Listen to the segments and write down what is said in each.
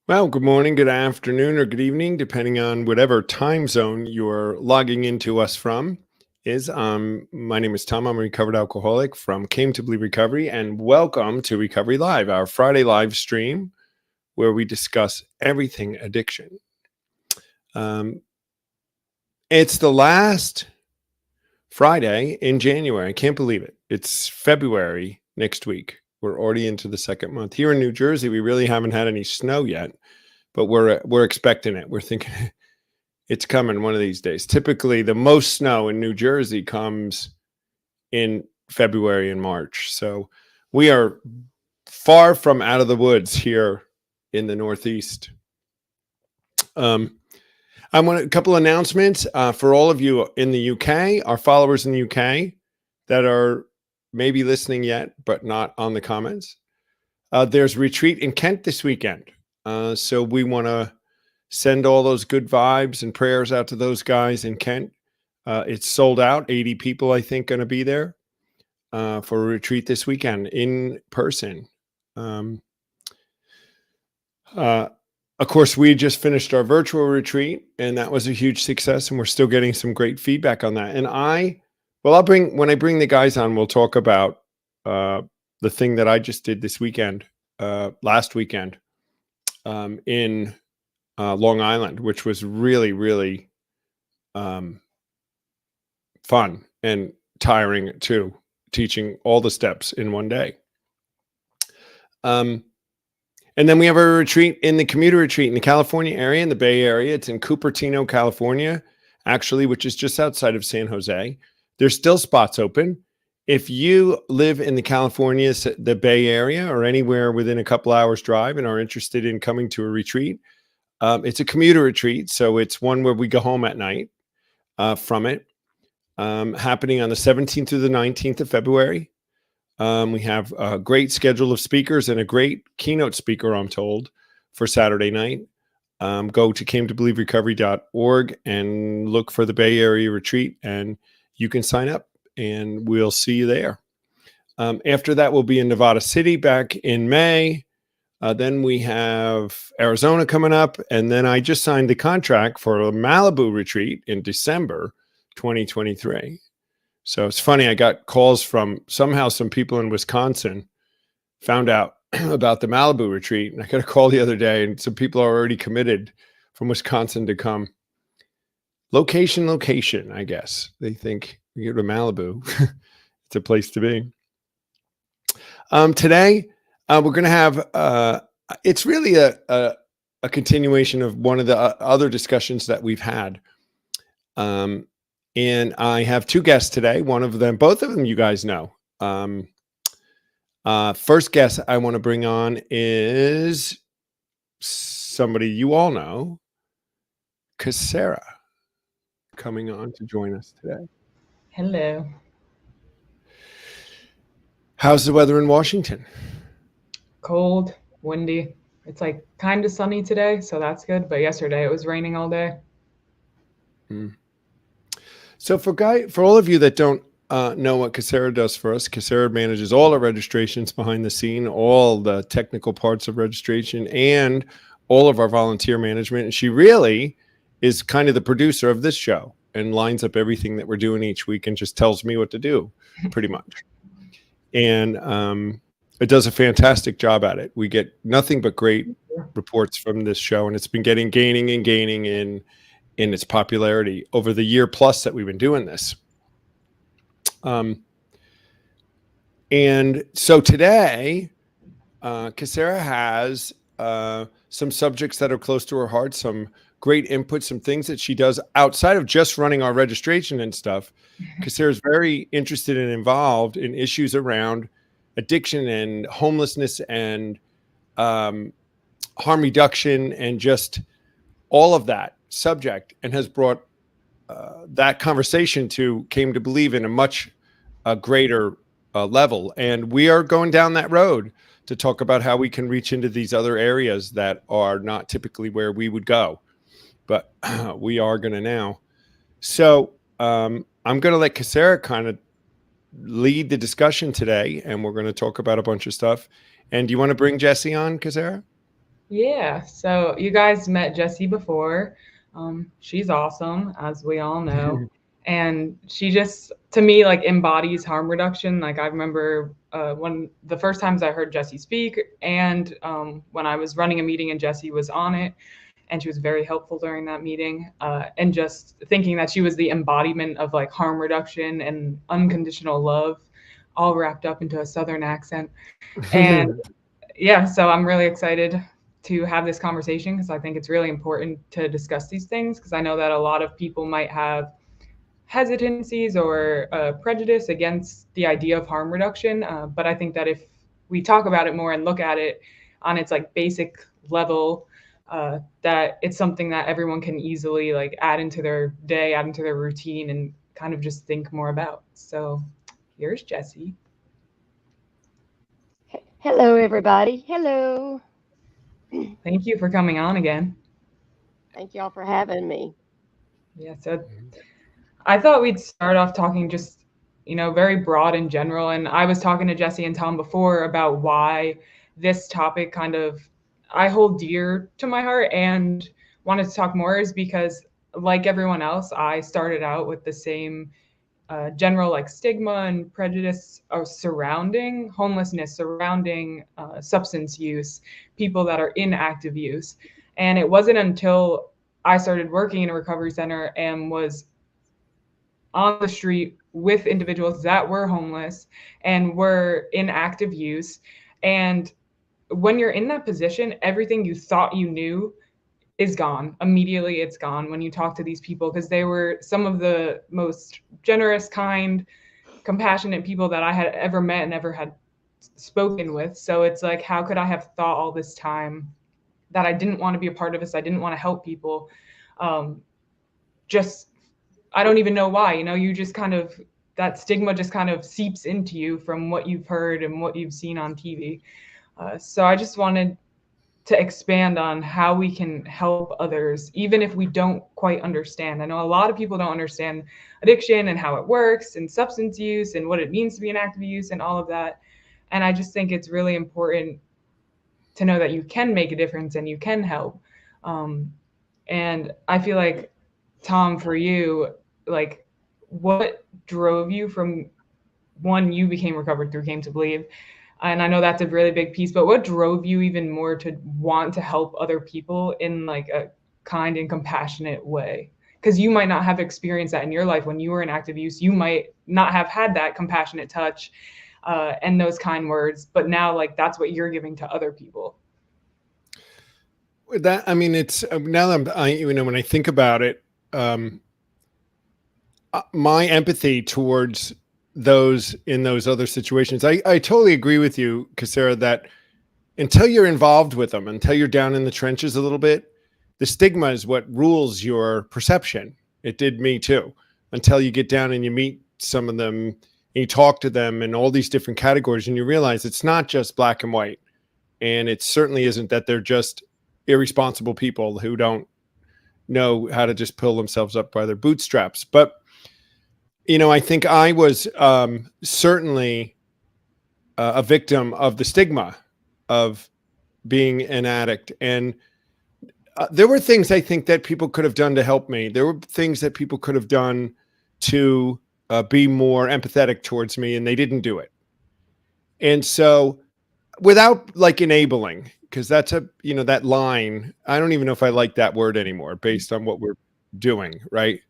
Well, good morning, good afternoon, or good evening, depending on whatever time zone you're logging into us from. My name is Tom. I'm a recovered alcoholic from Came to Believe Recovery, and welcome to Recovery Live, our Friday live stream where we discuss everything addiction. It's the last Friday in January. I can't believe it. It's February next week. We're already into the second month. Here in New Jersey, we really haven't had any snow yet, but we're expecting it. We're thinking it's coming one of these days. Typically, the most snow in New Jersey comes in February and March. So we are far from out of the woods here in the Northeast. I want a couple announcements for all of you in the UK, our followers in the UK that are maybe listening yet, but not on the comments. There's a retreat in Kent this weekend. So we want to send all those good vibes and prayers out to those guys in Kent. It's sold out. 80 people, I think, going to be there for a retreat this weekend in person. Of course, we just finished our virtual retreat, and that was a huge success, and we're still getting some great feedback on that. And when I bring the guys on, we'll talk about the thing that I just did this weekend, last weekend, in Long Island, which was really, really fun and tiring too, teaching all the steps in one day. And then we have a retreat in the commuter retreat in the California area, in the Bay Area. It's in Cupertino, California, actually, which is just outside of San Jose. There's still spots open. If you live in the the Bay Area, or anywhere within a couple hours drive and are interested in coming to a retreat, it's a commuter retreat. So it's one where we go home at night from it, happening on the 17th through the 19th of February. We have a great schedule of speakers and a great keynote speaker, I'm told, for Saturday night. Go to cametobelieverecovery.org and look for the Bay Area retreat, and you can sign up, and we'll see you there. After that, we'll be in Nevada City back in May. Then we have Arizona coming up, and then I just signed the contract for a Malibu retreat in December 2023. So it's funny, I got calls from some people in Wisconsin found out about the Malibu retreat. And I got a call the other day, and some people are already committed from Wisconsin to come. Location, I guess. They think we go to Malibu. It's a place to be. Today, we're going to have, it's really a continuation of one of the other discussions that we've had. And I have two guests today. Both of them you guys know. First guest I want to bring on is somebody you all know, Casera, coming on to join us today. Hello. How's the weather in Washington? Cold, windy. It's like kind of sunny today, so that's good. But yesterday it was raining all day. So for all of you that don't know what Casera does for us, Casera manages all our registrations behind the scene, all the technical parts of registration, and all of our volunteer management. And she really is kind of the producer of this show and lines up everything that we're doing each week and just tells me what to do, pretty much. And it does a fantastic job at it. We get nothing but great reports from this show, and it's been gaining in its popularity over the year plus that we've been doing this. And so today, Casera has some subjects that are close to her heart, some great input, some things that she does outside of just running our registration and stuff. Casera is very interested and involved in issues around addiction and homelessness and harm reduction and just all of that subject, and has brought that conversation came to believe in a much greater level. And we are going down that road to talk about how we can reach into these other areas that are not typically where we would go, but we are going to now. So I'm going to let Casera kind of lead the discussion today, and we're going to talk about a bunch of stuff. And do you want to bring Jessie on, Casera? Yeah, so you guys met Jessie before. She's awesome, as we all know. And she just, to me, like embodies harm reduction. Like I remember when the first times I heard Jessie speak, and when I was running a meeting and Jessie was on it, and she was very helpful during that meeting. And just thinking that she was the embodiment of like harm reduction and unconditional love, all wrapped up into a Southern accent. And yeah, so I'm really excited to have this conversation because I think it's really important to discuss these things because I know that a lot of people might have hesitancies or prejudice against the idea of harm reduction. But I think that if we talk about it more and look at it on its like basic level, that it's something that everyone can easily like add into their day, add into their routine, and kind of just think more about. So here's Jessie. Hello, everybody. Hello. Thank you for coming on again. Thank y'all for having me. Yeah, so I thought we'd start off talking just, very broad in general. And I was talking to Jesse and Tom before about why this topic kind of I hold dear to my heart and wanted to talk more is because, like everyone else, I started out with the same general like stigma and prejudice surrounding homelessness, surrounding substance use, people that are in active use. And it wasn't until I started working in a recovery center and was on the street with individuals that were homeless and were in active use. And when you're in that position, everything you thought you knew is gone. Immediately, it's gone when you talk to these people because they were some of the most generous, kind, compassionate people that I had ever met and ever had spoken with. So it's like, how could I have thought all this time that I didn't want to be a part of this? I didn't want to help people. Um, just I don't even know why. You just kind of that stigma just kind of seeps into you from what you've heard and what you've seen on TV. So I just wanted to expand on how we can help others, even if we don't quite understand. I know a lot of people don't understand addiction and how it works, and substance use, and what it means to be in active use, and all of that. And I just think it's really important to know that you can make a difference and you can help. Um, and I feel like, Tom, for you, like, what drove you from one, you became recovered through Came to Believe. And I know that's a really big piece, but what drove you even more to want to help other people in like a kind and compassionate way? Because you might not have experienced that in your life when you were in active use. You might not have had that compassionate touch and those kind words, but now like that's what you're giving to other people. That I mean, it's now that when I think about it, my empathy towards those in those other situations, I totally agree with you, Casera, that until you're involved with them, until you're down in the trenches a little bit, the stigma is what rules your perception. It did me too, until you get down and you meet some of them and you talk to them in all these different categories and you realize it's not just black and white. And it certainly isn't that they're just irresponsible people who don't know how to just pull themselves up by their bootstraps. But, I think I was certainly a victim of the stigma of being an addict. And there were things I think that people could have done to help me. There were things that people could have done to be more empathetic towards me, and they didn't do it. And so without like enabling, because that's that line, I don't even know if I like that word anymore based on what we're doing, right?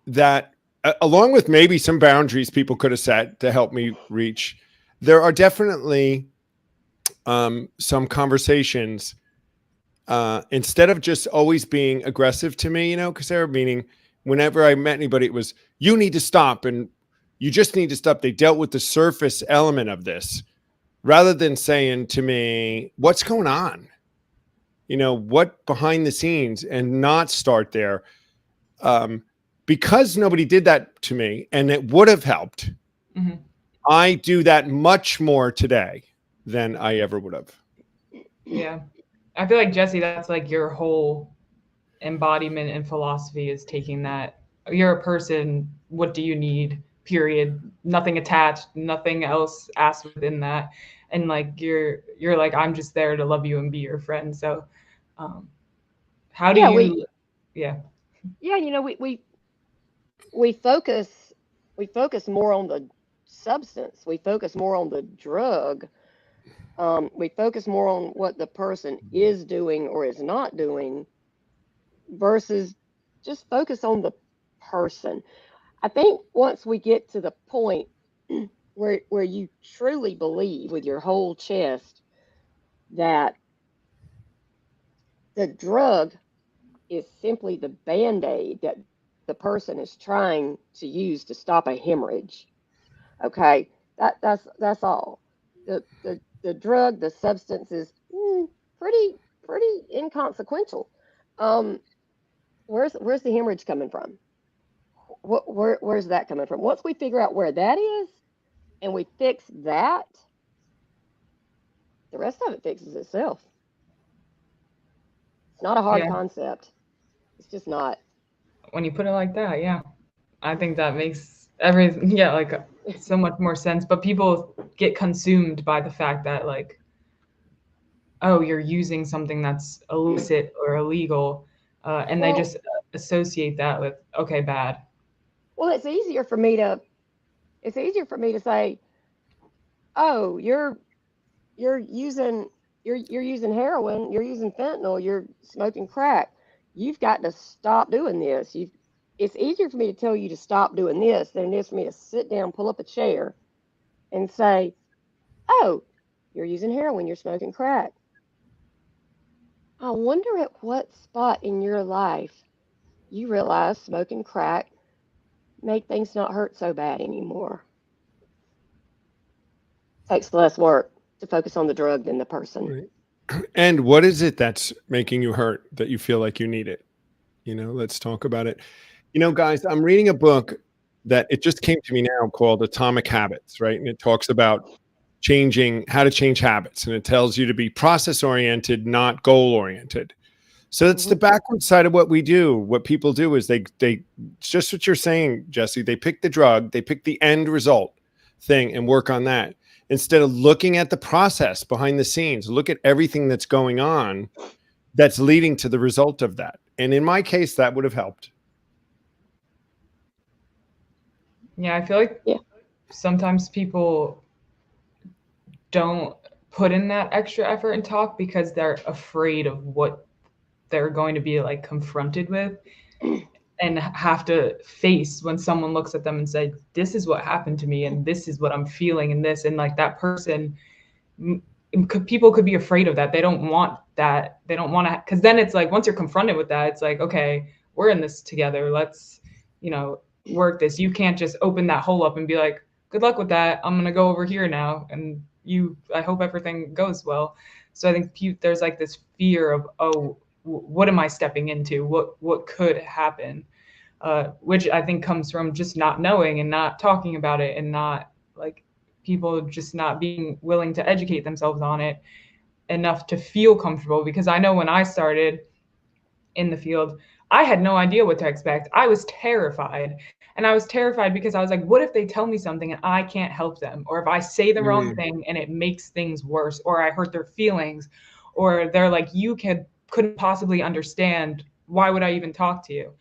That along with maybe some boundaries people could have set to help me reach, there are definitely some conversations instead of just always being aggressive to me, because they were meaning whenever I met anybody, it was, you need to stop and you just need to stop. They dealt with the surface element of this rather than saying to me, what's going on? What behind the scenes, and not start there. Because nobody did that to me and it would have helped. Mm-hmm. I do that much more today than I ever would have. Yeah. I feel like, Jesse, that's like your whole embodiment and philosophy is taking that. You're a person. What do you need? Period. Nothing attached, nothing else asked within that. and like you're like, I'm just there to love you and be your friend. So how do Yeah, you yeah, we focus more on the substance. We focus more on the drug. We focus more on what the person is doing or is not doing versus just focus on the person. I think once we get to the point where you truly believe with your whole chest that the drug is simply the band-aid that the person is trying to use to stop a hemorrhage. Okay, that's all. The drug, the substance is pretty inconsequential. Um, where's the hemorrhage coming from? Where's that coming from? Once we figure out where that is and we fix that, the rest of it fixes itself. It's not a hard yeah, concept. It's just not. when you put it like that, yeah, I think that makes everything yeah, like so much more sense. But people get consumed by the fact that like, oh, you're using something that's illicit or illegal, and they Well, just associate that with, okay, bad. well, it's easier for me to say, oh, you're using you're using heroin, you're using fentanyl, you're smoking crack. You've got to stop doing this. You It's easier for me to tell you to stop doing this than it is for me to sit down, pull up a chair, and say, "Oh, you're using heroin, you're smoking crack. I wonder at what spot in your life you realize smoking crack make things not hurt so bad anymore. Takes less work to focus on the drug than the person." Right. And what is it that's making you hurt that you feel like you need it? Let's talk about it. Guys, I'm reading a book that it just came to me now called Atomic Habits, right? And it talks about how to change habits. And it tells you to be process oriented, not goal oriented. So it's the Hmm. backward side of what we do. What people do is they it's just what you're saying, Jesse. They pick the drug, they pick the end result thing and work on that instead of looking at the process behind the scenes. Look at everything that's going on that's leading to the result of that. And in my case, that would have helped. Yeah, I feel like Yeah. sometimes people don't put in that extra effort and talk because they're afraid of what they're going to be like confronted with and have to face when someone looks at them and say, this is what happened to me and this is what I'm feeling and this, and like that person, people could be afraid of that. They don't want that. They don't want to, because then it's like once you're confronted with that, it's like, okay, we're in this together, let's work this. You can't just open that hole up and be like, good luck with that, I'm going to go over here now, and I hope everything goes well. So I think there's like this fear of, oh, what am I stepping into, what could happen, which I think comes from just not knowing and not talking about it, and not like people just not being willing to educate themselves on it enough to feel comfortable. Because I know when I started in the field, I had no idea what to expect. I was terrified. And I was terrified because I was like, what if they tell me something and I can't help them? Or if I say the wrong Mm. thing and it makes things worse, or I hurt their feelings, or they're like, couldn't possibly understand. Why would I even talk to you?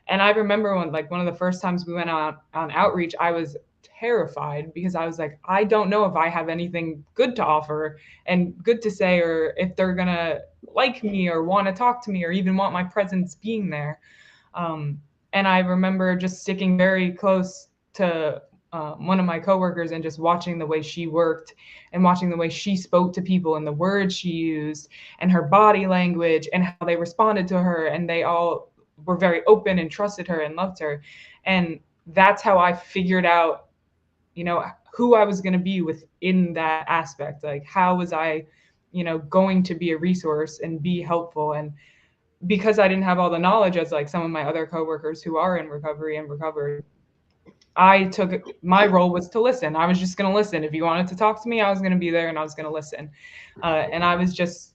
And I remember when, like, one of the first times we went on outreach, I was terrified because I was like, I don't know if I have anything good to offer and good to say, or if they're gonna like me or want to talk to me or even want my presence being there. Um, and I remember just sticking very close to one of my coworkers and just watching the way she worked and watching the way she spoke to people and the words she used and her body language and how they responded to her. And they all were very open and trusted her and loved her. And that's how I figured out, who I was going to be within that aspect. Like, how was I, going to be a resource and be helpful? And because I didn't have all the knowledge as like some of my other coworkers who are in recovery and recovered, my role was to listen. I was just going to listen. If you wanted to talk to me, I was going to be there and I was going to listen. And I was just,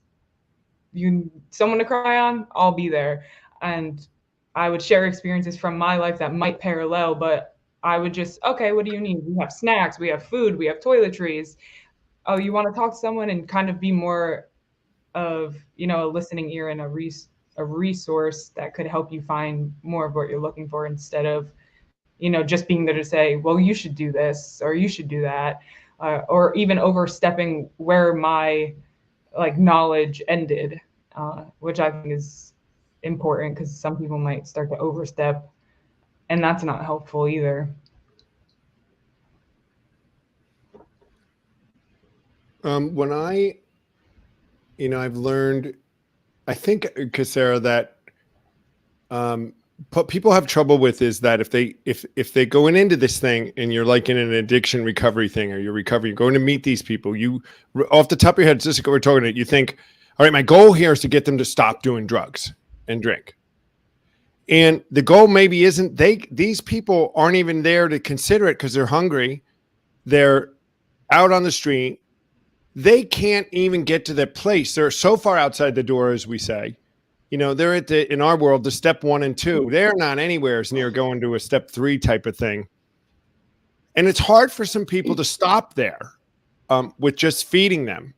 someone to cry on, I'll be there. And I would share experiences from my life that might parallel, but I would just, okay, what do you need? We have snacks, we have food, we have toiletries. oh, you want to talk to someone, and kind of be more of, you know, a listening ear and a resource that could help you find more of what you're looking for, instead of, you know, just being there to say, well, you should do this or you should do that, or even overstepping where my like knowledge ended, which I think is important, because some people might start to overstep, and that's not helpful either. When I've learned, I think, Kasara, that what people have trouble with is that if they going into this thing and you're like in an addiction recovery thing, or you're going to meet these people, you, off the top of your head, just like we're talking about, you think, all right, my goal here is to get them to stop doing drugs and drink. And the goal maybe isn't, these people aren't even there to consider it because they're hungry. They're out on the street. They can't even get to their place. They're so far outside the door, as we say. You know, they're at in our world, the step 1 and 2. They're not anywhere near going to a step 3 type of thing. And it's hard for some people to stop there with just feeding them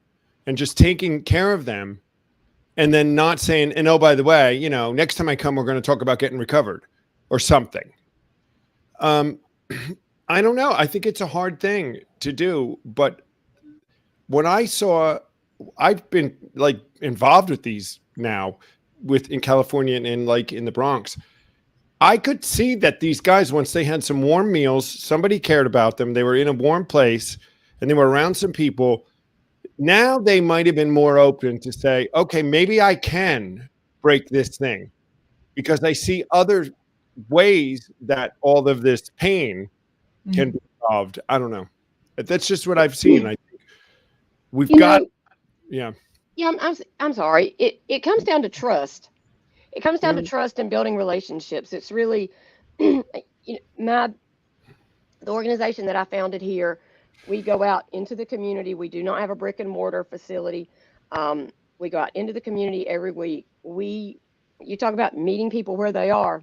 and just taking care of them, and then not saying, and oh, by the way, you know, next time I come, we're going to talk about getting recovered or something. I don't know. I think it's a hard thing to do, but when I've been like involved with these now in California and like in the Bronx, I could see that these guys, once they had some warm meals, somebody cared about them, they were in a warm place and they were around some people. Now they might have been more open to say, okay, maybe I can break this thing, because I see other ways that all of this pain can be solved. I don't know. That's just what I've seen. I think we've got, yeah. Yeah, I'm sorry. It comes down to trust. It comes down to trust and building relationships. It's really, you know, the organization that I founded here, we go out into the community. We do not have a brick and mortar facility. We go out into the community every week. You talk about meeting people where they are.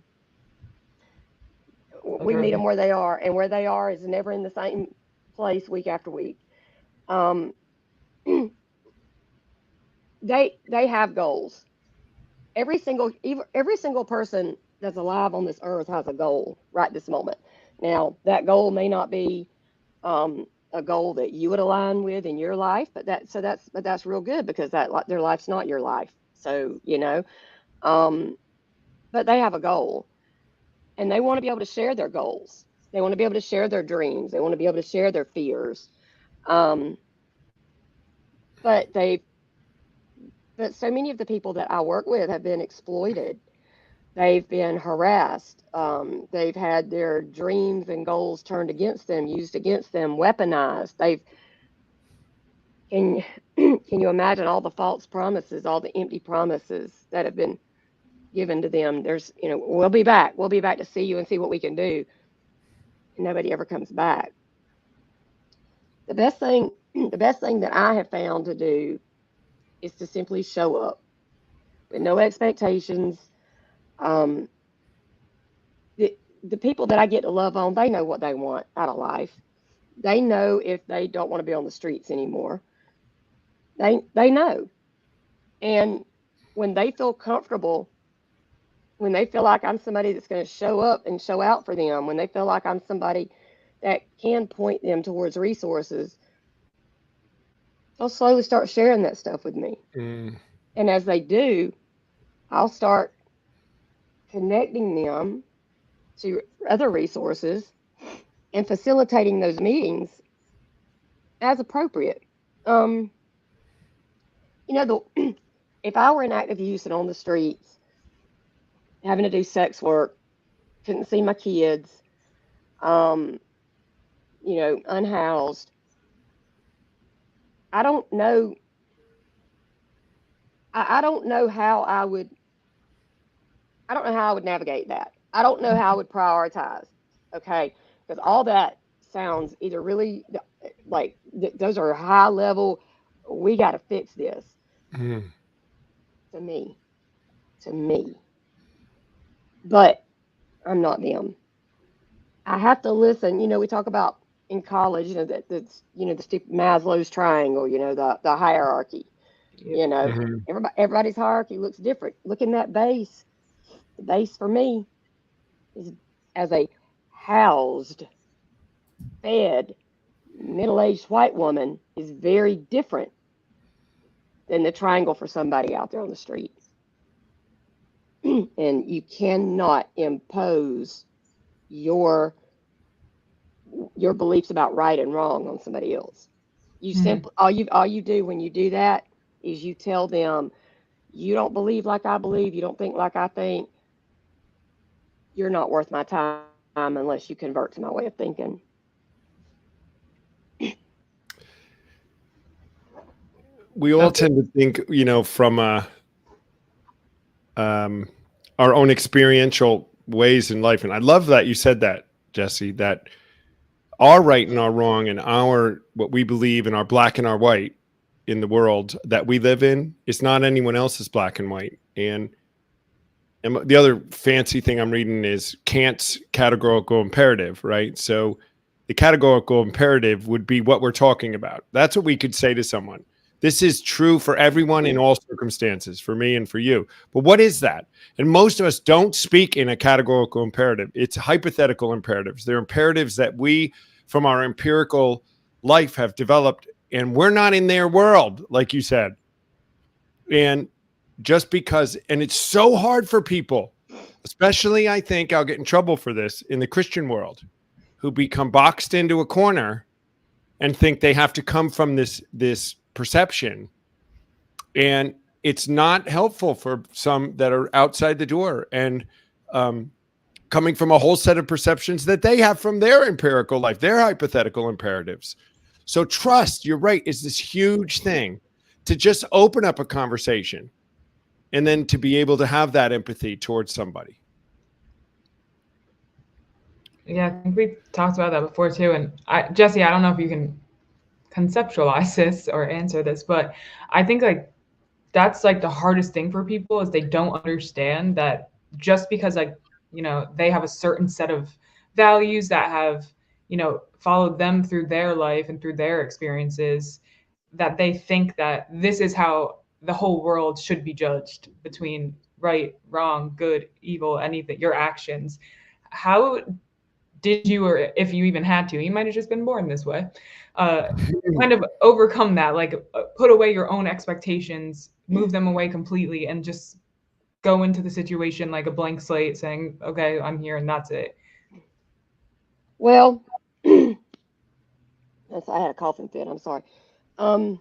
We meet them where they are, and where they are is never in the same place week after week. They have goals. Every single person that's alive on this earth has a goal right this moment. Now, that goal may not be a goal that you would align with in your life, but that's real good, because their life's not your life. So, you know, but they have a goal, and they want to be able to share their goals. They want to be able to share their dreams. They want to be able to share their fears. But so many of the people that I work with have been exploited. They've been harassed. They've had their dreams and goals turned against them, used against them, weaponized. Can you imagine all the false promises, all the empty promises that have been given to them? There's, you know, we'll be back to see you and see what we can do. And nobody ever comes back. The best thing that I have found to do is to simply show up with no expectations. The people that I get to love on, they know what they want out of life. They know if they don't want to be on the streets anymore. They know. And when they feel comfortable, when they feel like I'm somebody that's going to show up and show out for them, when they feel like I'm somebody that can point them towards resources, they'll slowly start sharing that stuff with me. And as they do, I'll start connecting them to other resources and facilitating those meetings as appropriate. You know, if I were in active use and on the streets, having to do sex work, couldn't see my kids, you know, unhoused, I don't know. I don't know how I would. I don't know how I would navigate that. I don't know how I would prioritize. Okay, because all that sounds either really like those are high level. We got to fix this. To me, but I'm not them. I have to listen. You know, we talk about in college, that's the stupid Maslow's triangle, the hierarchy. Yep. Mhm. Everybody's hierarchy looks different. Look in that base. The base for me is as a housed, fed, middle-aged white woman is very different than the triangle for somebody out there on the street. And you cannot impose your beliefs about right and wrong on somebody else. You simply all you do when you do that is you tell them, you don't believe like I believe, you don't think like I think, you're not worth my time unless you convert to my way of thinking. We all Okay. tend to think, from our own experiential ways in life. And I love that you said that, Jesse, that our right and our wrong and our what we believe and our black and our white in the world that we live in is not anyone else's black and white. And the other fancy thing I'm reading is Kant's categorical imperative, right? So the categorical imperative would be what we're talking about. That's what we could say to someone. This is true for everyone in all circumstances, for me and for you. But what is that? And most of us don't speak in a categorical imperative. It's hypothetical imperatives. They're imperatives that we, from our empirical life, have developed, and we're not in their world, like you said. And just because, and it's so hard for people, especially, I think I'll get in trouble for this, in the Christian world, who become boxed into a corner and think they have to come from this perception. And it's not helpful for some that are outside the door and coming from a whole set of perceptions that they have from their empirical life, their hypothetical imperatives. So trust, you're right, is this huge thing to just open up a conversation and then to be able to have that empathy towards somebody. Yeah, I think we talked about that before too. And Jesse, I don't know if you can conceptualize this or answer this, but I think like that's like the hardest thing for people is they don't understand that just because they have a certain set of values that have followed them through their life and through their experiences, that they think that this is how the whole world should be judged between right, wrong, good, evil, anything, your actions. How did you, or if you even had to, you might have just been born this way, uh, kind of overcome that, like put away your own expectations, move them away completely, and just go into the situation like a blank slate saying, okay, I'm here and that's it? Well, I had a coughing fit. I'm sorry. Um,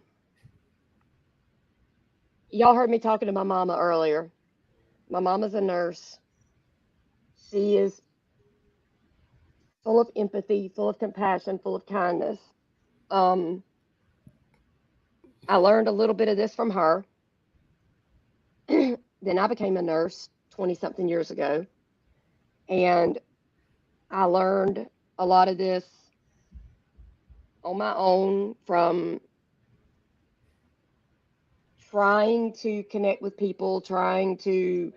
y'all heard me talking to my mama earlier. My mama's a nurse. She is full of empathy, full of compassion, full of kindness. Um, I learned a little bit of this from her. Then I became a nurse 20 something years ago. And I learned a lot of this on my own from trying to connect with people, trying to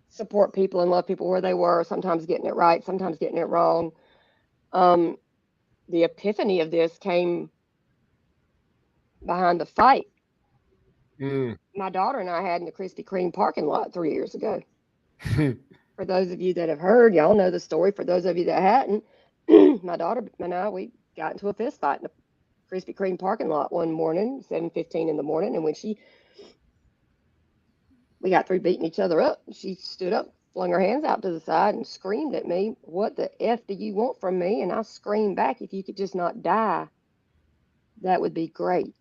support people and love people where they were, sometimes getting it right, sometimes getting it wrong. The epiphany of this came behind the fight my daughter and I had in the Krispy Kreme parking lot 3 years ago. For those of you that have heard, y'all know the story. For those of you that hadn't, my daughter and I, we got into a fist fight in the Krispy Kreme parking lot one morning, 7:15 in the morning, and when we got through beating each other up, she stood up, flung her hands out to the side, and screamed at me, "What the F do you want from me?" And I screamed back, "If you could just not die, that would be great."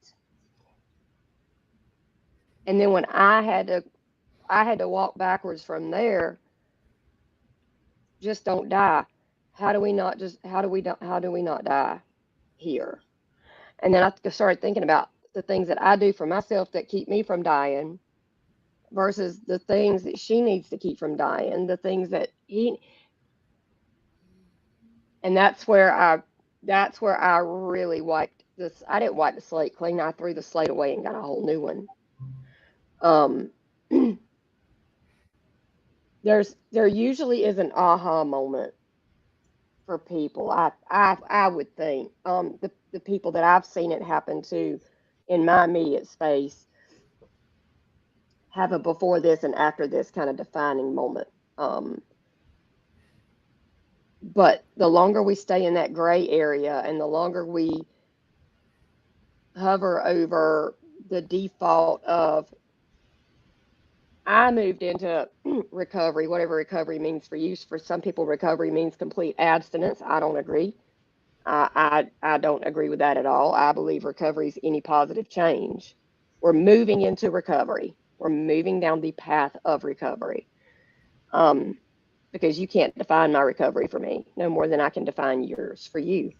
And then when I had to walk backwards from there, just don't die. How do we not die here? And then I started thinking about the things that I do for myself that keep me from dying versus the things that she needs to keep from dying, the things that he, and that's where I really wiped this. I didn't wipe the slate clean. I threw the slate away and got a whole new one. Um, there usually is an aha moment for people. I would think the people that I've seen it happen to in my immediate space have a before this and after this kind of defining moment. But the longer we stay in that gray area and the longer we hover over the default of I moved into recovery, whatever recovery means for you. For some people, recovery means complete abstinence. I don't agree. I don't agree with that at all. I believe recovery is any positive change. We're moving into recovery. We're moving down the path of recovery. Because you can't define my recovery for me, no more than I can define yours for you.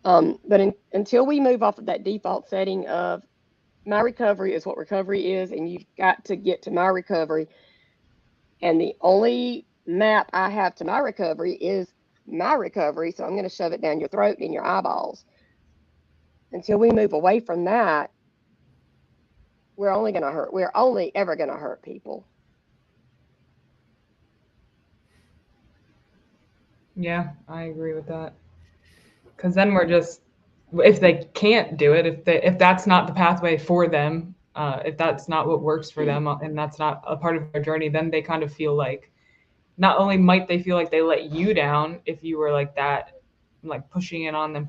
But until we move off of that default setting of my recovery is what recovery is, and you've got to get to my recovery, and the only map I have to my recovery is my recovery, so I'm going to shove it down your throat and your eyeballs. Until we move away from that, we're only ever going to hurt people. Yeah, I agree with that. Because then we're just, if they can't do it, if that's not the pathway for them, if that's not what works for them, and that's not a part of their journey, then they kind of feel like, not only might they feel like they let you down if you were like that, like pushing it on them,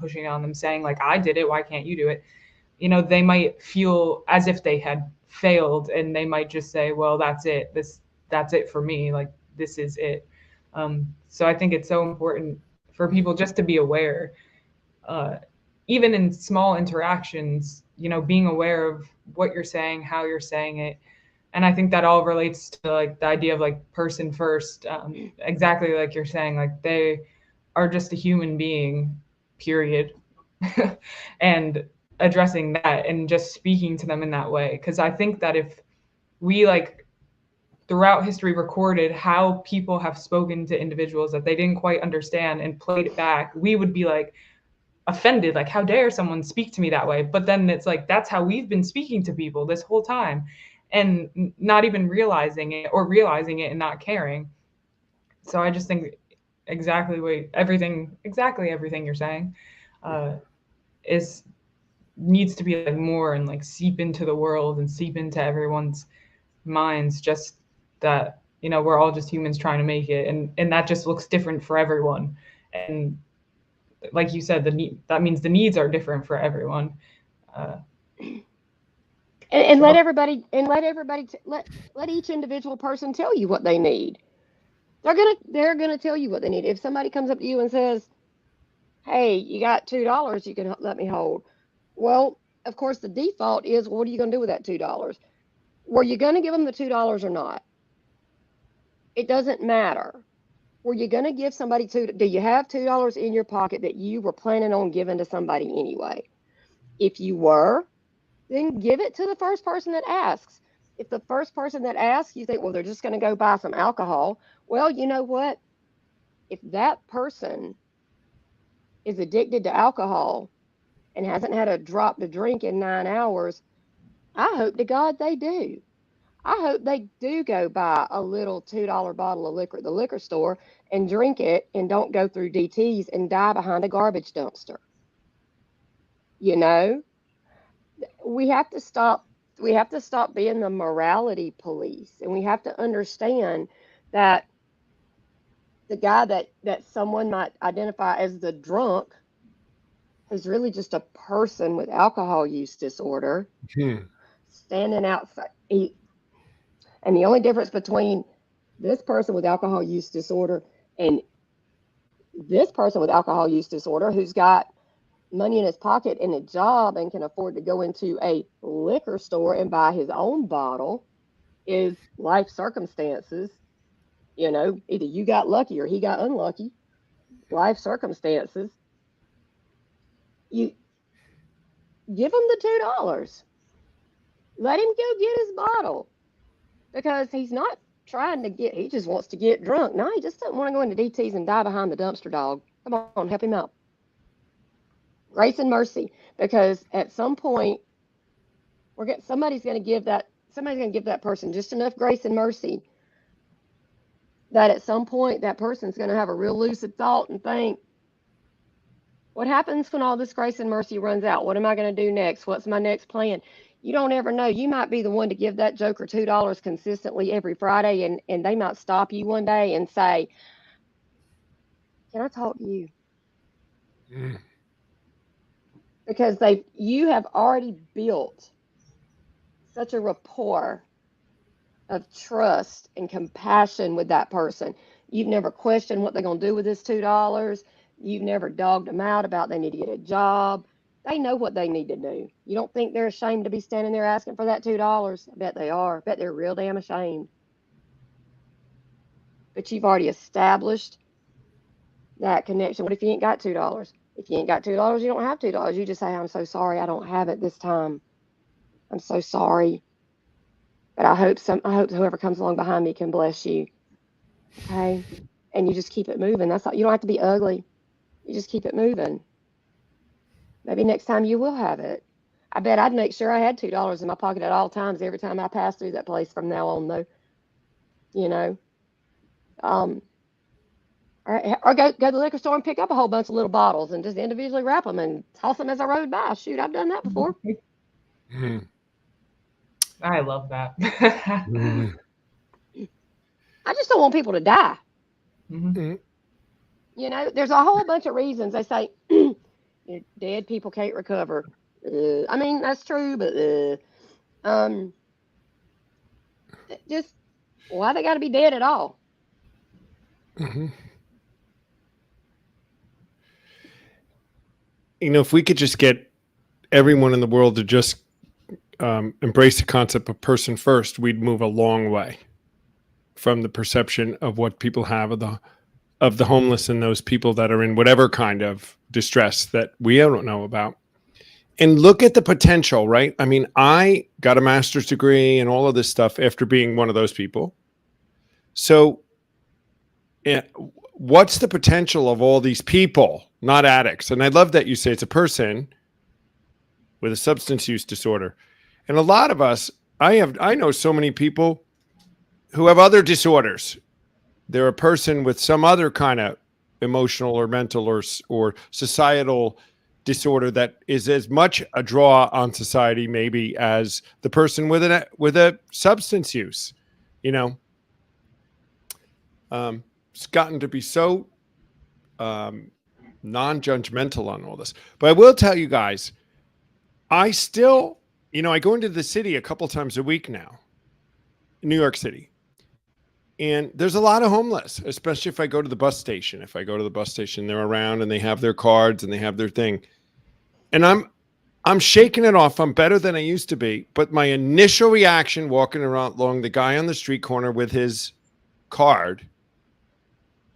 saying like, I did it, why can't you do it? You know, they might feel as if they had failed, and they might just say, well, that's it. That's it for me. Like, this is it. So I think it's so important for people just to be aware, even in small interactions, you know, being aware of what you're saying, how you're saying it. And I think that all relates to like the idea of like person first, exactly like you're saying, like they are just a human being, period. And addressing that and just speaking to them in that way. Because I think that if we like throughout history recorded how people have spoken to individuals that they didn't quite understand and played it back, we would be like offended, like, how dare someone speak to me that way? But then it's like, that's how we've been speaking to people this whole time, and not even realizing it, or realizing it and not caring. So I just think exactly everything you're saying is needs to be like more and like seep into the world and seep into everyone's minds, just that, you know, we're all just humans trying to make it, and that just looks different for everyone. And like you said, that means the needs are different for everyone. And let everybody let each individual person tell you what they need. They're gonna tell you what they need. If somebody comes up to you and says, hey, you got $2 you can let me hold. Well, of course, the default is, well, what are you going to do with that $2? Were you going to give them the $2 or not? It doesn't matter. Were you going to give somebody do you have $2 in your pocket that you were planning on giving to somebody anyway? If you were, then give it to the first person that asks. If the first person that asks, you think, well, they're just going to go buy some alcohol. Well, you know what? If that person is addicted to alcohol and hasn't had a drop to drink in 9 hours, I hope to God they do. I hope they do go buy a little $2 bottle of liquor at the liquor store and drink it and don't go through DTs and die behind a garbage dumpster. You know, we have to stop being the morality police, and we have to understand that the guy that someone might identify as the drunk is really just a person with alcohol use disorder standing outside. And the only difference between this person with alcohol use disorder and this person with alcohol use disorder who's got money in his pocket and a job and can afford to go into a liquor store and buy his own bottle is life circumstances. You know, either you got lucky or he got unlucky. Life circumstances. You give him the $2. Let him go get his bottle, because he's not trying to he just wants to get drunk. No, he just doesn't want to go into DTs and die behind the dumpster, dog. Come on, help him out. Grace and mercy, because at some point somebody's going to give that person just enough grace and mercy that at some point that person's going to have a real lucid thought and think, what happens when all this grace and mercy runs out? What am I going to do next? What's my next plan? You don't ever know. You might be the one to give that joker $2 consistently every Friday, and they might stop you one day and say, can I talk to you? Mm. Because you have already built such a rapport of trust and compassion with that person. You've never questioned what they're going to do with this $2. You've never dogged them out about they need to get a job. They know what they need to do. You don't think they're ashamed to be standing there asking for that $2? I bet they are. I bet they're real damn ashamed. But you've already established that connection. What if you ain't got $2? If you ain't got $2, you don't have $2. You just say, I'm so sorry, I don't have it this time. I'm so sorry. But I hope whoever comes along behind me can bless you. Okay? And you just keep it moving. That's all. You don't have to be ugly. You just keep it moving. Maybe next time you will have it. I bet I'd make sure I had $2 in my pocket at all times every time I pass through that place from now on, though. You know? Or go to the liquor store and pick up a whole bunch of little bottles and just individually wrap them and toss them as I rode by. Shoot, I've done that before. Mm. I love that. Mm. I just don't want people to die. Mhm. You know, there's a whole bunch of reasons. They say dead people can't recover. I mean, that's true, but just why they got to be dead at all? Mhm. You know, if we could just get everyone in the world to just embrace the concept of person first, we'd move a long way from the perception of what people have of the homeless and those people that are in whatever kind of distress that we don't know about. And look at the potential, right? I mean, I got a master's degree and all of this stuff after being one of those people. So, yeah, what's the potential of all these people, not addicts? And I love that you say it's a person with a substance use disorder. And a lot of us, I know so many people who have other disorders. They're a person with some other kind of emotional or mental or societal disorder that is as much a draw on society maybe as the person with a substance use. You know, it's gotten to be so non-judgmental on all this. But I will tell you guys, I still, I go into the city a couple times a week now, New York City. And there's a lot of homeless, especially if I go to the bus station. If I go to the bus station, they're around and they have their cards and they have their thing. And I'm shaking it off. I'm better than I used to be. But my initial reaction walking around along the guy on the street corner with his card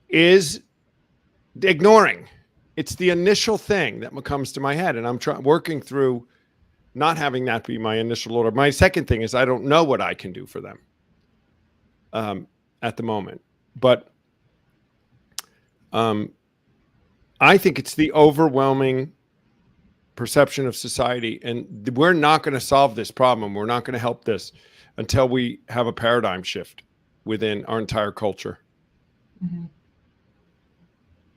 is ignoring. It's the initial thing that comes to my head. And I'm working through not having that be my initial order. My second thing is I don't know what I can do for them at the moment. But I think it's the overwhelming perception of society. And we're not going to solve this problem. We're not going to help this until we have a paradigm shift within our entire culture. Mm-hmm.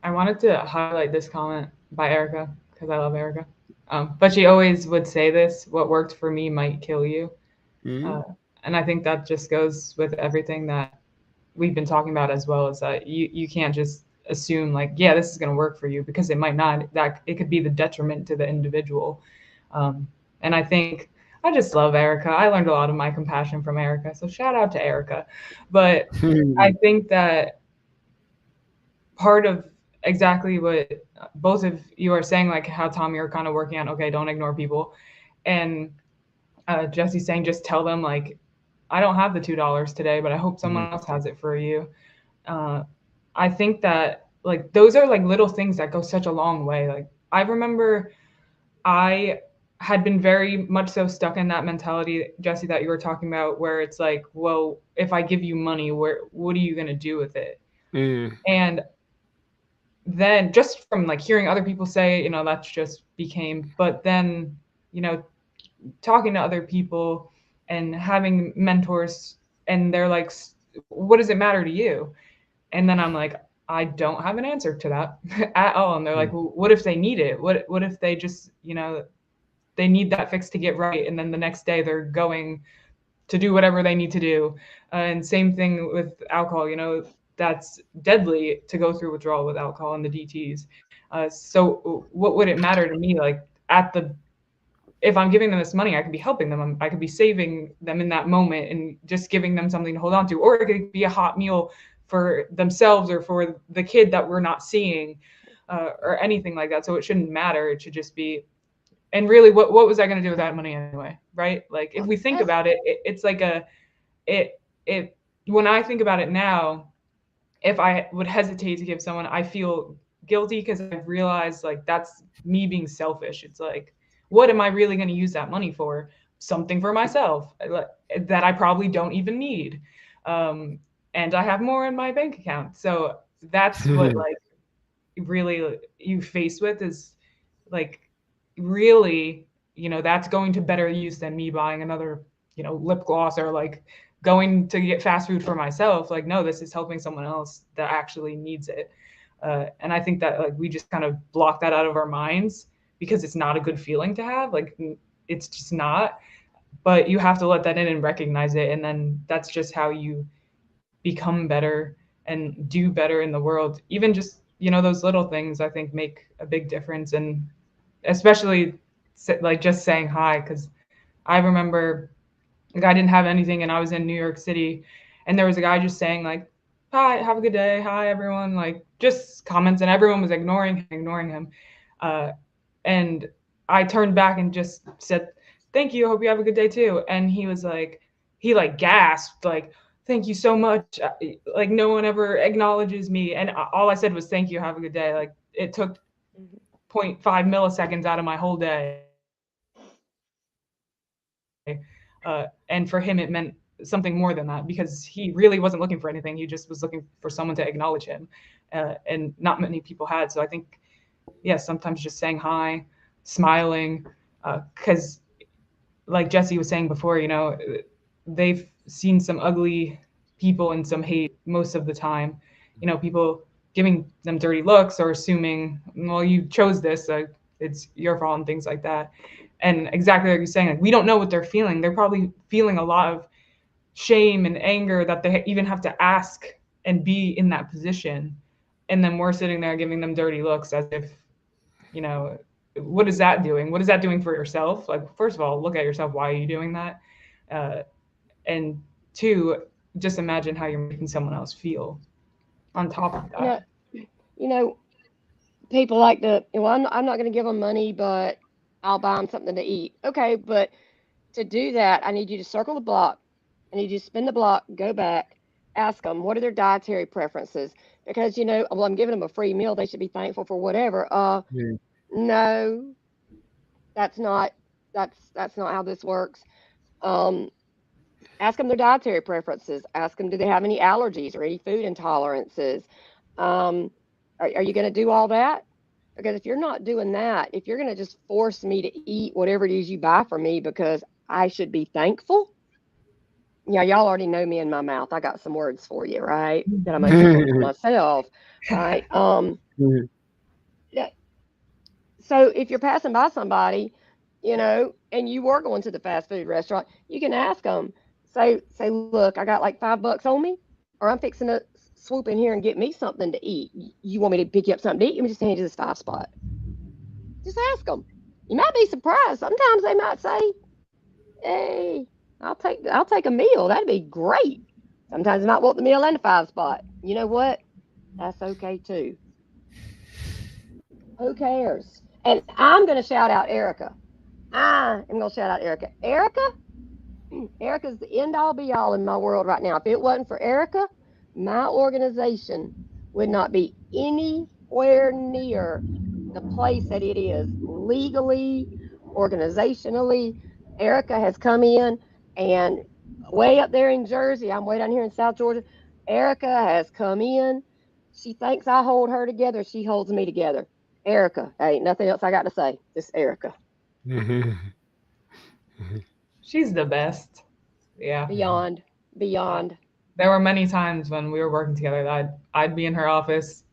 I wanted to highlight this comment by Erica because I love Erica. But she always would say this: "What worked for me might kill you." Mm-hmm. And I think that just goes with everything that we've been talking about, as well as that you can't just assume like, yeah, this is going to work for you, because it might not. That it could be the detriment to the individual. And I think I just love Erica. I learned a lot of my compassion from Erica, so shout out to Erica. But I think that part of exactly what both of you are saying, like how Tom, you're kind of working on, okay, don't ignore people, and Jessie's saying just tell them like, I don't have the $2 today, but I hope someone else has it for you. I think that like those are like little things that go such a long way. Like I remember I had been very much so stuck in that mentality, Jessie, that you were talking about, where it's like, well, if I give you money, what are you going to do with it? And then just from like hearing other people say, that's just became, but then, talking to other people and having mentors, and they're like, what does it matter to you? And then I'm like, I don't have an answer to that at all. And they're like, well, what if they need it? What if they just, they need that fix to get right, and then the next day they're going to do whatever they need to do. And same thing with alcohol, that's deadly to go through withdrawal with alcohol and the DTs. So what would it matter to me? Like if I'm giving them this money, I could be helping them. I could be saving them in that moment and just giving them something to hold on to, or it could be a hot meal for themselves or for the kid that we're not seeing, or anything like that. So it shouldn't matter. It should just be. And really, what was I going to do with that money anyway, right? Like, if we think about it, it's like when I think about it now, if I would hesitate to give someone, I feel guilty because I've realized, like, that's me being selfish. It's like, what am I really going to use that money for? Something for myself that I probably don't even need. And I have more in my bank account. So that's what, like, really you face with is, like, really, that's going to better use than me buying another, lip gloss, or like going to get fast food for myself. Like, no, this is helping someone else that actually needs it. And I think that, like, we just kind of block that out of our minds because it's not a good feeling to have. Like, it's just not. But you have to let that in and recognize it. And then that's just how you become better and do better in the world. Even just, those little things, I think, make a big difference. And especially, like, just saying hi, because I remember, like, I didn't have anything and I was in New York City, and there was a guy just saying, like, hi, have a good day, hi everyone, like, just comments, and everyone was ignoring him. And I turned back and just said, thank you, hope you have a good day too. And he was like, he like gasped, like, thank you so much, like, no one ever acknowledges me. And all I said was, thank you, have a good day. Like, it took 0.5 milliseconds out of my whole day. And for him, it meant something more than that, because he really wasn't looking for anything. He just was looking for someone to acknowledge him. And not many people had. So I think, sometimes just saying hi, smiling, because like Jessie was saying before, they've seen some ugly people and some hate most of the time. People giving them dirty looks or assuming, well, you chose this, it's your fault, and things like that. And exactly like you're saying, like, we don't know what they're feeling. They're probably feeling a lot of shame and anger that they even have to ask and be in that position. And then we're sitting there giving them dirty looks as if, what is that doing? What is that doing for yourself? Like, first of all, look at yourself. Why are you doing that? And two, just imagine how you're making someone else feel on top of that. People like to, I'm not going to give them money, but I'll buy them something to eat. Okay, but to do that, I need you to circle the block. I need you to spin the block, go back, ask them, what are their dietary preferences? Because, well, I'm giving them a free meal. They should be thankful for whatever. No, that's not how this works. Ask them their dietary preferences. Ask them, do they have any allergies or any food intolerances? Are you going to do all that? Because if you're not doing that, if you're going to just force me to eat whatever it is you buy for me because I should be thankful, y'all already know me in my mouth. I got some words for you, right? That I'm going to keep for myself, right? So if you're passing by somebody, and you were going to the fast food restaurant, you can ask them, say, look, I got like $5 on me, or I'm fixing to swoop in here and get me something to eat. You want me to pick you up something to eat? Let me just hand you this 5 spot. Just ask them. You might be surprised. Sometimes they might say, hey, I'll take a meal. That'd be great. Sometimes they might want the meal and the 5 spot. You know what? That's okay too. Who cares? And I'm going to shout out Erica. Erica's the end all be all in my world right now. If it wasn't for Erica, my organization would not be anywhere near the place that it is legally, organizationally. Erica has come in, and way up there in Jersey, I'm way down here in South Georgia. Erica has come in. She thinks I hold her together. She holds me together. Erica, ain't nothing else I got to say. Just Erica. She's the best. Yeah. Beyond. There were many times when we were working together that I'd be in her office,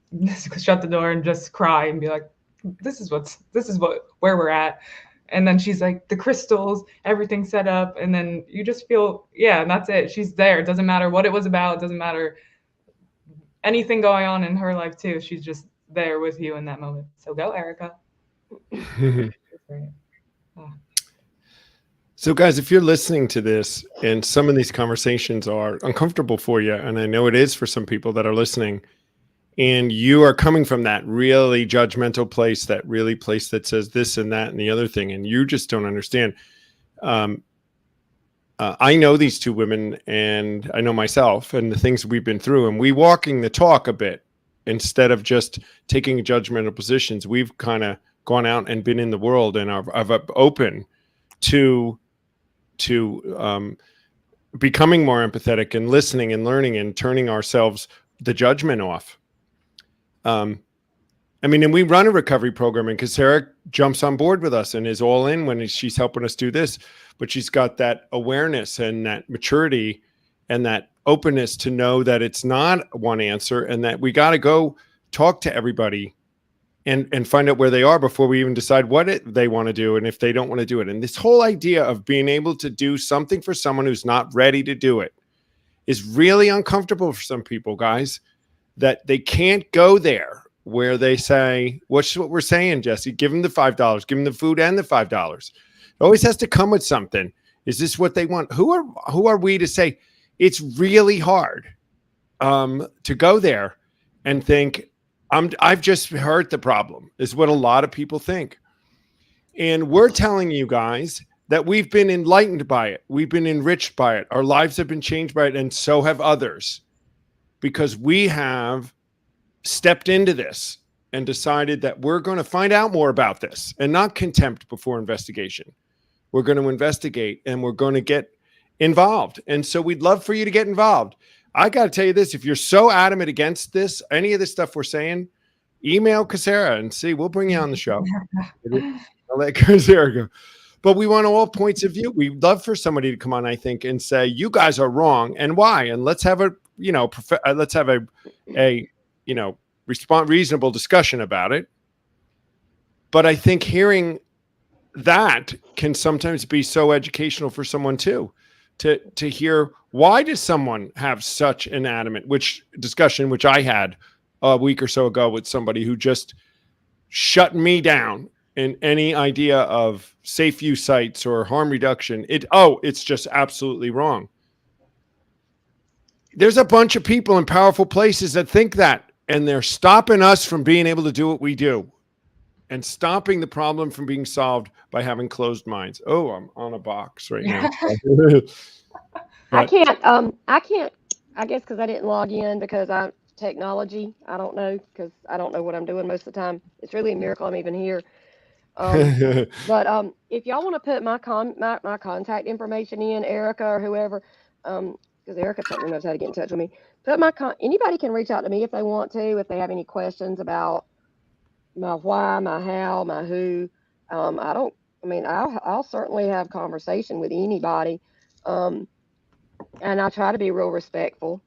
shut the door, and just cry and be like, this is where we're at. And then she's like, the crystals, everything set up. And then you just feel, yeah, and that's it. She's there. It doesn't matter what it was about. It doesn't matter anything going on in her life too. She's just there with you in that moment. So go, Erica. So, guys, if you're listening to this and some of these conversations are uncomfortable for you, and I know it is for some people that are listening, and you are coming from that really judgmental place, that really place that says this and that and the other thing, and you just don't understand. I know these two women, and I know myself and the things we've been through, and we walking the talk a bit instead of just taking judgmental positions. We've kind of gone out and been in the world and are open to becoming more empathetic and listening and learning and turning ourselves the judgment off. I mean, and we run a recovery program, and Sarah jumps on board with us and is all in when she's helping us do this, but she's got that awareness and that maturity and that openness to know that it's not one answer and that we got to go talk to everybody and find out where they are before we even decide what they want to do and if they don't want to do it. And this whole idea of being able to do something for someone who's not ready to do it is really uncomfortable for some people, guys, that they can't go there where they say, what's what we're saying, Jessie? Give them the $5, give them the food and the $5. It always has to come with something. Is this what they want? Who are we to say? It's really hard to go there and think, I've just heard the problem, is what a lot of people think. And we're telling you guys that we've been enlightened by it. We've been enriched by it. Our lives have been changed by it. And so have others, because we have stepped into this and decided that we're going to find out more about this, and not contempt before investigation. We're going to investigate and we're going to get involved. And so we'd love for you to get involved. I got to tell you this, if you're so adamant against this, any of the stuff we're saying, email Casera and see, we'll bring you on the show. I'll let Casera go. But we want all points of view. We'd love for somebody to come on, I think, and say, you guys are wrong and why? And let's have a, reasonable discussion about it. But I think hearing that can sometimes be so educational for someone too, to hear, why does someone have such an adamant discussion, which I had a week or so ago with somebody who just shut me down in any idea of safe use sites or harm reduction. It's just absolutely wrong. There's a bunch of people in powerful places that think that, and they're stopping us from being able to do what we do and stopping the problem from being solved by having closed minds. Oh, I'm on a box right now. I can't, I guess because I didn't log in because technology, I don't know, because I don't know what I'm doing most of the time. It's really a miracle I'm even here. But if y'all want to put my contact information in, Erica or whoever, because Erica certainly knows how to get in touch with me. Anybody can reach out to me if they want to, if they have any questions about my why, my how, my who. I'll certainly have conversation with anybody. And I try to be real respectful.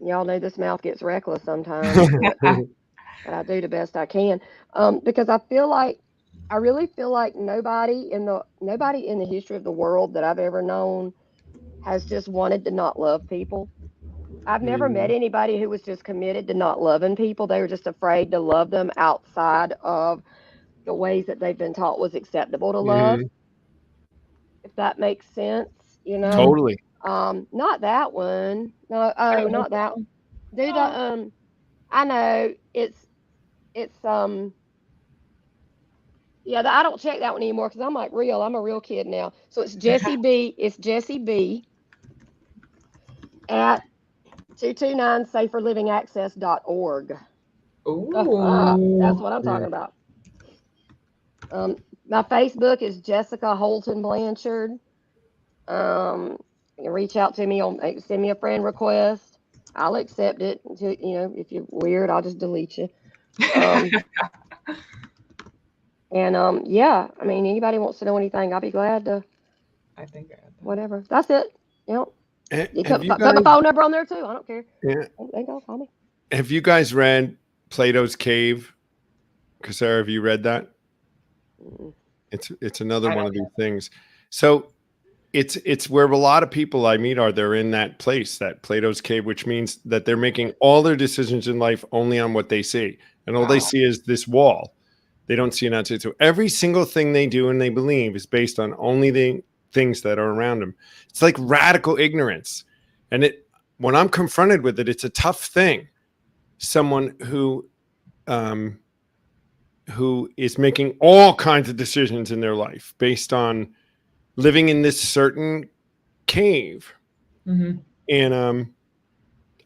Y'all know this mouth gets reckless sometimes, but I do the best I can. Because I really feel like nobody in the history of the world that I've ever known has just wanted to not love people. I've never met anybody who was just committed to not loving people. They were just afraid to love them outside of the ways that they've been taught was acceptable to love. If that makes sense, Totally. Not that one. No, not that one. Dude, I know it's yeah, I don't check that one anymore because I'm like I'm a real kid now. So it's Jessie B. It's Jessie B. at 229saferlivingaccess.org. That's what I'm talking about. My Facebook is Jessica Holton Blanchard. You can reach out to me send me a friend request. I'll accept it. If you're weird, I'll just delete you. Anybody wants to know anything, I'll be glad to. I think whatever. That's it. Yep. You Have you put my guys, phone number on there too. I don't care. yeah, They go call me. have you guys read Plato's Cave? Sarah, have you read that? Mm. It's another I one don't of these things. So it's where a lot of people I meet are. They're in that place, that Plato's Cave, which means that they're making all their decisions in life only on what they see, and all they Wow. see is this wall. They don't see an outside. So every single thing they do and they believe is based on only the things that are around them. It's like radical ignorance, and when I'm confronted with it, it's a tough thing. Someone who is making all kinds of decisions in their life based on living in this certain cave. Mhm. And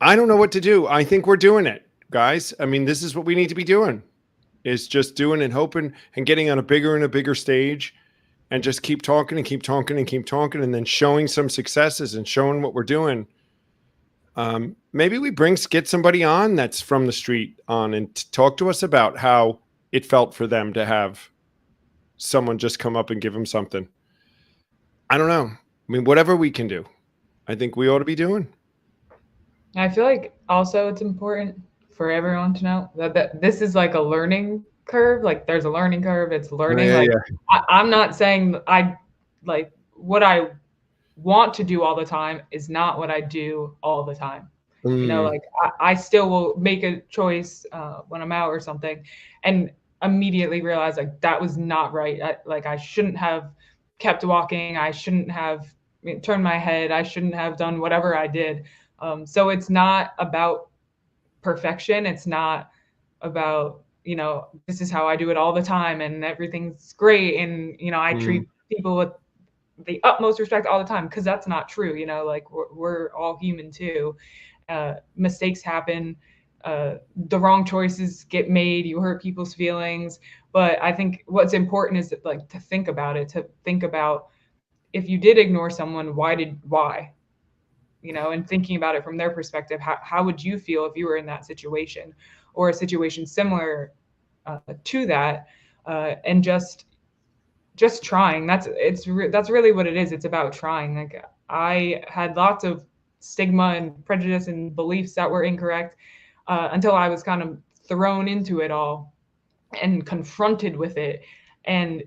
I don't know what to do. I think we're doing it, guys. I mean, this is what we need to be doing, is just doing and hoping and getting on a bigger and a bigger stage, and just keep talking and keep talking and keep talking, and then showing some successes and showing what we're doing. Maybe we get somebody on that's from the street on and talk to us about how it felt for them to have someone just come up and give them something. I don't know. I mean, whatever we can do, I think we ought to be doing. I feel like also it's important for everyone to know that this is like a learning curve. Like there's a learning curve. It's learning. Yeah, like yeah. I'm not saying I like what I want to do all the time is not what I do all the time. You know, like I still will make a choice when I'm out or something, and immediately realize like that was not right. I shouldn't have kept walking. I shouldn't have turned my head. I shouldn't have done whatever I did. So it's not about perfection. It's not about, this is how I do it all the time and everything's great. And, I treat people with the utmost respect all the time, because that's not true. Like we're all human too. Mistakes happen. The wrong choices get made. You hurt people's feelings. But I think what's important is that, like, to think about it, to think about if you did ignore someone, why? And thinking about it from their perspective, how would you feel if you were in that situation or a situation similar to that? And just trying. That's really what it is. It's about trying. Like I had lots of stigma and prejudice and beliefs that were incorrect until I was kind of thrown into it all and confronted with it. And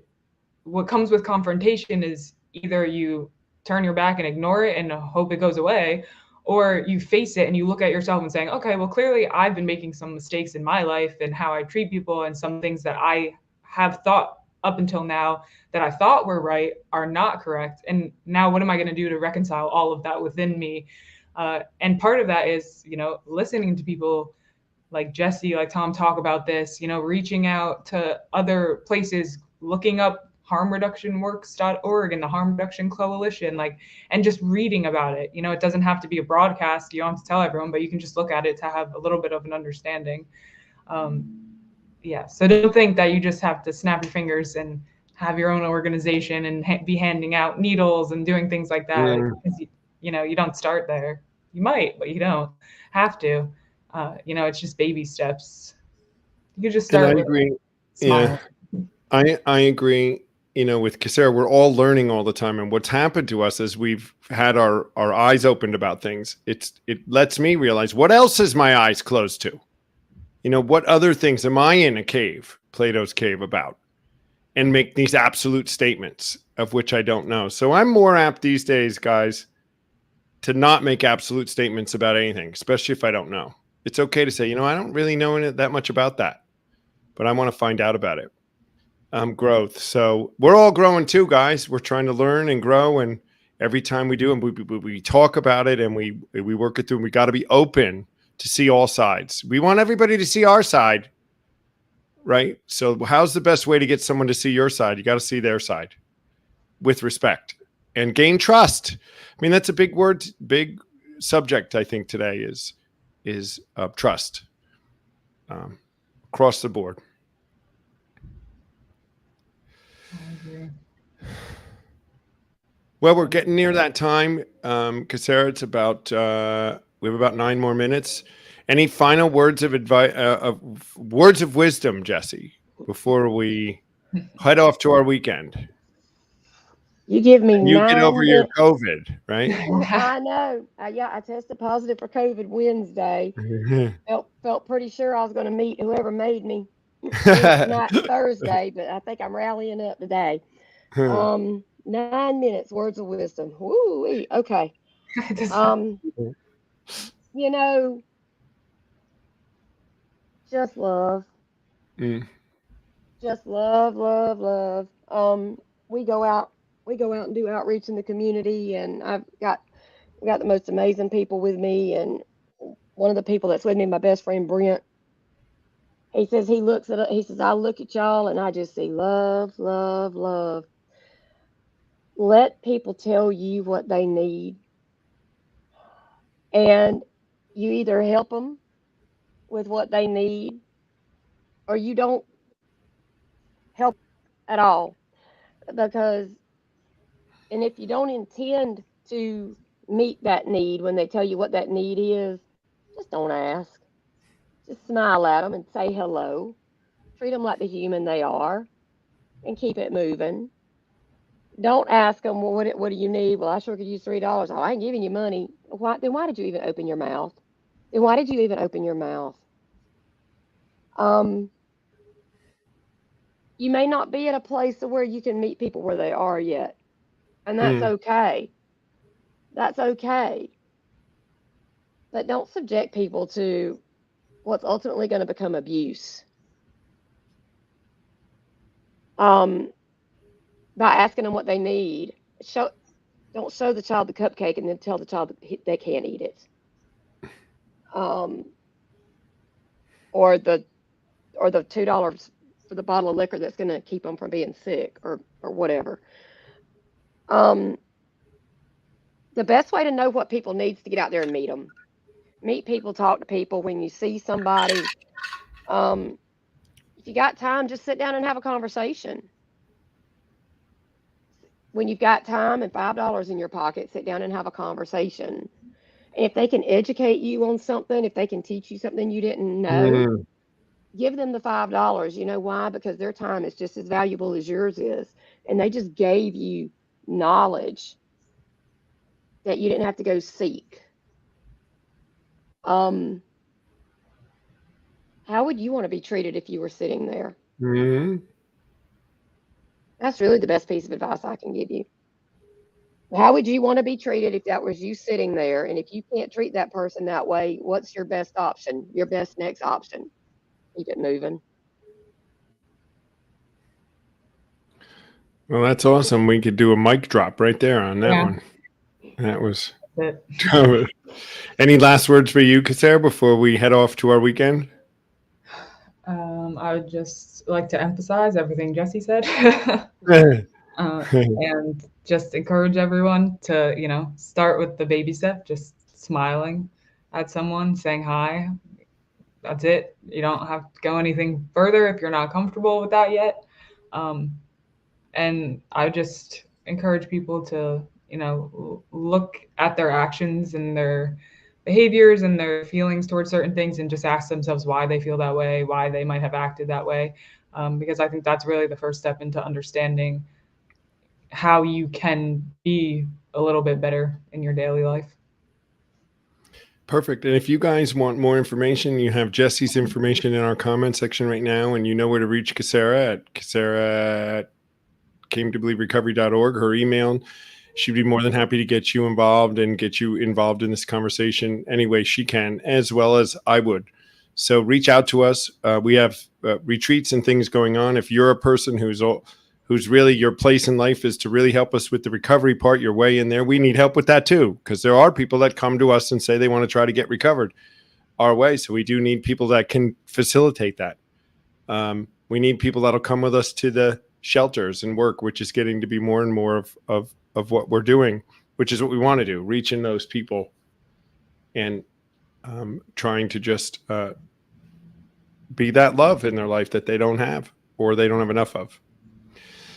what comes with confrontation is either you turn your back and ignore it and hope it goes away, or you face it and you look at yourself and saying, okay, well, clearly I've been making some mistakes in my life and how I treat people, and some things that I have thought up until now that I thought were right are not correct. And now what am I going to do to reconcile all of that within me? And part of that is, listening to people like Jessie, like Tom, talk about this, reaching out to other places, looking up harmreductionworks.org and the Harm Reduction Coalition, and just reading about it. It doesn't have to be a broadcast. You don't have to tell everyone, but you can just look at it to have a little bit of an understanding. So don't think that you just have to snap your fingers and have your own organization and be handing out needles and doing things like that. Because you don't start there. You might, but you don't have to. It's just baby steps. You just start. And I agree. Smile. Yeah, I agree. With Casera, we're all learning all the time, and what's happened to us is we've had our eyes opened about things. It lets me realize, what else is my eyes closed to? What other things am I in a cave, Plato's cave, about, and make these absolute statements of which I don't know. So I'm more apt these days, guys, to not make absolute statements about anything, especially if I don't know. It's okay to say, I don't really know that much about that, but I want to find out about it. Growth. So we're all growing too, guys. We're trying to learn and grow, and every time we do, and we talk about it and we work it through. And we got to be open to see all sides. We want everybody to see our side, right? So how's the best way to get someone to see your side? You got to see their side with respect and gain trust. I mean, that's a big word, big subject, I think, today is trust across the board. Well, we're getting near that time, Casera. It's about we have about 9 more minutes. Any final words of advice, words of wisdom, Jessie, before we head off to our weekend? You give me You get over 9 your minutes. COVID, right? I know. Yeah, I tested positive for COVID Wednesday. Felt pretty sure I was going to meet whoever made me tonight Thursday, but I think I'm rallying up today. 9 minutes, words of wisdom. Woo. Okay. You know, just love. Mm. Just love, love, love. We go out, and do outreach in the community, and we got the most amazing people with me. And one of the people that's with me, my best friend Brent, he says he looks at it. He says I look at y'all and I just see love, love, love. Let people tell you what they need, and you either help them with what they need, or you don't help at all. Because, and if you don't intend to meet that need when they tell you what that need is, just don't ask. Just smile at them and say hello. Treat them like the human they are, and keep it moving. Don't ask them, well, what do you need? Well, I sure could use $3. Oh, I ain't giving you money. Why? Then why did you even open your mouth? Then why did you even open your mouth? Um, you may not be at a place where you can meet people where they are yet, and that's okay. That's okay. But don't subject people to what's ultimately going to become abuse. By asking them what they need, don't show the child the cupcake and then tell the child that they can't eat it. Or the $2 for the bottle of liquor that's going to keep them from being sick, or whatever. The best way to know what people need is to get out there and meet them. Meet people, talk to people. When you see somebody, if you got time, just sit down and have a conversation. When you've got time and $5 in your pocket, sit down and have a conversation. And if they can educate you on something, if they can teach you something you didn't know, give them the $5. You know why? Because their time is just as valuable as yours is. And they just gave you knowledge that you didn't have to go seek. How would you want to be treated if you were sitting there? That's really the best piece of advice I can give you. How would you want to be treated if that was you sitting there? And if you can't treat that person that way, what's your best option? Your best next option? Keep it moving. Well, that's awesome. We could do a mic drop right there on that one. That was it. Any last words for you, Kasera, before we head off to our weekend? I would just like to emphasize everything Jessie said. And just encourage everyone to, start with the baby step, just smiling at someone, saying hi. That's it. You don't have to go anything further if you're not comfortable with that yet. And I just encourage people to, look at their actions and their behaviors and their feelings towards certain things, and just ask themselves why they feel that way, why they might have acted that way. Because I think that's really the first step into understanding how you can be a little bit better in your daily life. Perfect. And if you guys want more information, you have Jessie's information in our comment section right now, and you know where to reach Kasera at cametobelieverecovery.org. Her email. She'd be more than happy to get you involved and get you involved in this conversation any way she can, as well as I would. So reach out to us. We have retreats and things going on. If you're a person who's really, your place in life is to really help us with the recovery part, your way in there, we need help with that too, because there are people that come to us and say they want to try to get recovered our way. So we do need people that can facilitate that. We need people that'll come with us to the shelters and work, which is getting to be more and more of what we're doing, which is what we want to do, reaching those people and trying to just be that love in their life that they don't have, or they don't have enough of.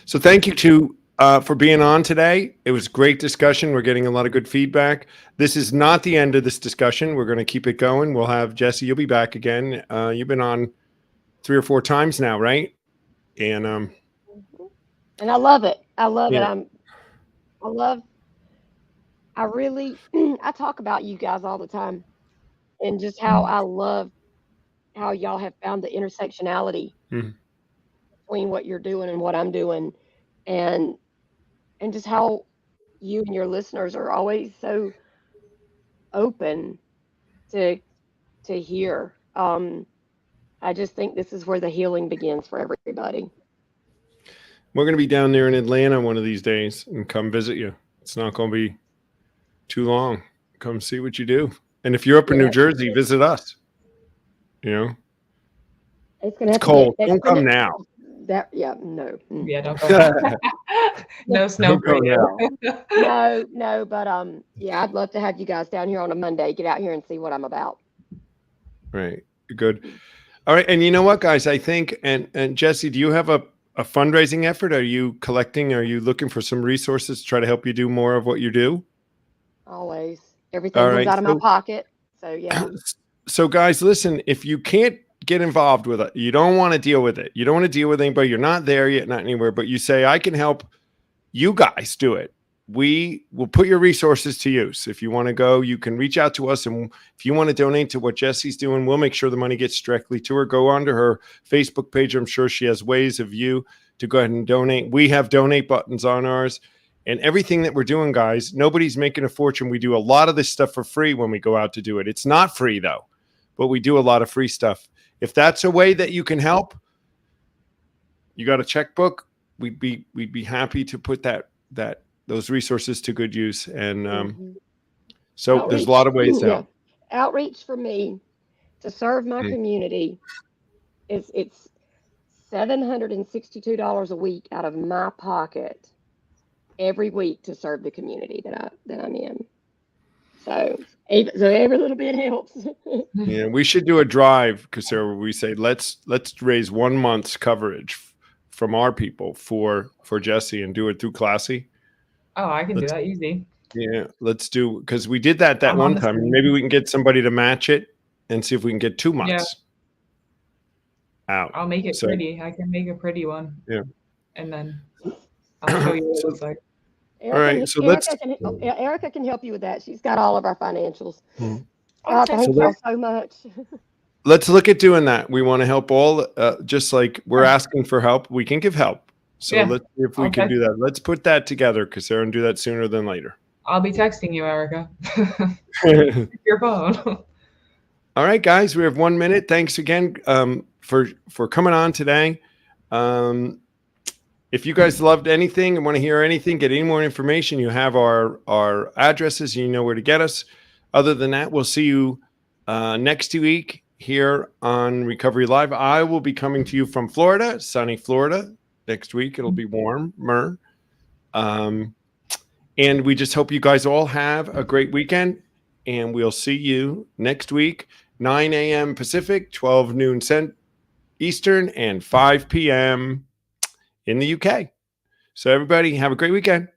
So thank you for being on today. It was great discussion. We're getting a lot of good feedback. This is not the end of this discussion. We're going to keep it going. We'll have Jessie, you'll be back again. You've been on 3 or 4 times now, right? And I love it. I love it. I really, I talk about you guys all the time and just how I love how y'all have found the intersectionality Mhm. between what you're doing and what I'm doing, and just how you and your listeners are always so open to hear. I just think this is where the healing begins for everybody. We're going to be down there in Atlanta one of these days and come visit you. It's not going to be too long. Come see what you do. And if you're up in New Yeah, Jersey, visit us. You know, it's gonna it's have to be cold. Don't come now. yeah, no. Yeah, don't go now. No snow Don't for go now. you. No, but yeah, I'd love to have you guys down here on a Monday. Get out here and see what I'm about. Right. Good. All right. And you know what, guys? I think, and Jessie, do you have a fundraising effort? Are you collecting? Are you looking for some resources to try to help you do more of what you do? Always. Everything All comes right. out of my pocket. So yeah. So guys, listen, if you can't get involved with it, you don't want to deal with it. You don't want to deal with anybody. You're not there yet, not anywhere, but you say, I can help you guys do it. We will put your resources to use. If you want to go, you can reach out to us. And if you want to donate to what Jessie's doing, we'll make sure the money gets directly to her. Go onto her Facebook page. I'm sure she has ways of you to go ahead and donate. We have donate buttons on ours. And everything that we're doing, guys, nobody's making a fortune. We do a lot of this stuff for free when we go out to do it. It's not free, though, but we do a lot of free stuff. If that's a way that you can help, you got a checkbook, we'd be happy to put those resources to good use. And Mhm. so there's a lot of ways to Yeah. help. Outreach for me to serve my Mm. community it's $762 a week out of my pocket every week to serve the community that I'm in. So every little bit helps. Yeah, we should do a drive because we say let's raise 1 month's coverage from our people for Jessie and do it through Classy. Oh, I can do Let's that easy. Yeah, let's do, because we did that I'm on one the time. screen. Maybe we can get somebody to match it and see if we can get 2 Yeah, months out. I'll make it So pretty. I can make a pretty one, yeah. and then I'll show you what it So looks like. all right. So let's Erica can help you with that. She's got all of our financials. Mhm. Oh, Okay, thank So y'all so much. let's look at doing that. We want to help all, just like we're sure. asking for help, we can give help. So Yeah, let's see if we I'll can text. do that. Let's put that together, Kasara, and do that sooner than later. I'll be texting you, Erica. Your phone. All right, guys, we have 1 minute. Thanks again for coming on today. If you guys loved anything and want to hear anything, get any more information, you have our addresses. You know where to get us. Other than that, we'll see you next week here on Recovery Live. I will be coming to you from Florida, sunny Florida. Next week, it'll be warmer. And we just hope you guys all have a great weekend. And we'll see you next week, 9 a.m. Pacific, 12 noon Eastern, and 5 p.m. in the UK. So everybody have a great weekend.